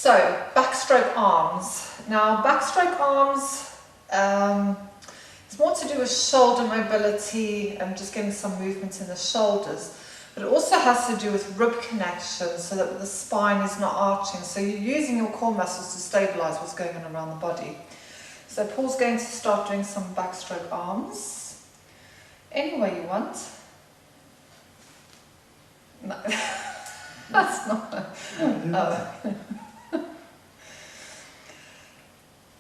So, backstroke arms. Now, backstroke arms, it's more to do with shoulder mobility and just getting some movement in the shoulders. But it also has to do with rib connection so that the spine is not arching. So you're using your core muscles to stabilize what's going on around the body. So Paul's going to start doing some backstroke arms. Any way you want. No, that's not. Oh.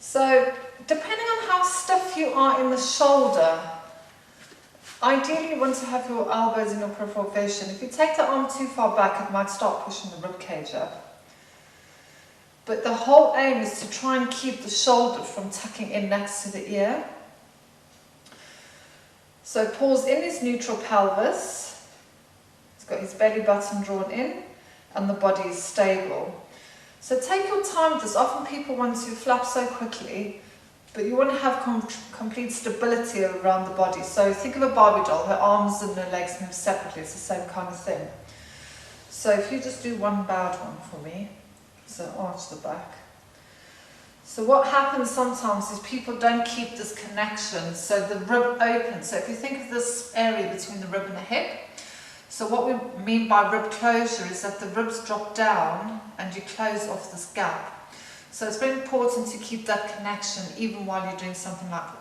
So, depending on how stiff you are in the shoulder, ideally you want to have your elbows in your peripheral vision. If you take the arm too far back, it might start pushing the rib cage up. But the whole aim is to try and keep the shoulder from tucking in next to the ear. So Paul's in his neutral pelvis. He's got his belly button drawn in and the body is stable. So take your time with this. Often people want to flap so quickly, but you want to have complete stability around the body. So think of a Barbie doll. Her arms and her legs move separately. It's the same kind of thing. So if you just do one bowed one for me. So arch the back. So what happens sometimes is people don't keep this connection. So the rib opens. So if you think of this area between the rib and the hip, so what we mean by rib closure is that the ribs drop down and you close off this gap. So it's very important to keep that connection even while you're doing something like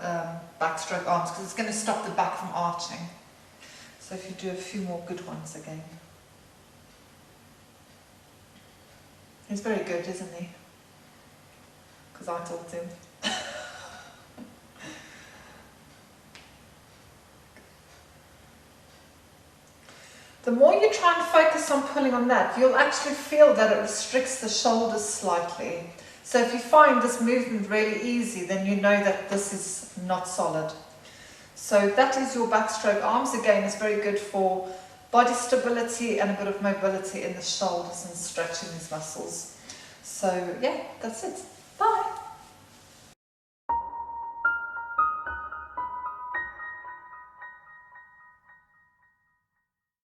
backstroke arms, because it's going to stop the back from arching. So if you do a few more good ones again. He's very good, isn't he? Because I taught him. The more you try and focus on pulling on that, you'll actually feel that it restricts the shoulders slightly. So if you find this movement really easy, then you know that this is not solid. So that is your backstroke arms. Again, it's very good for body stability and a bit of mobility in the shoulders and stretching these muscles. So yeah, that's it.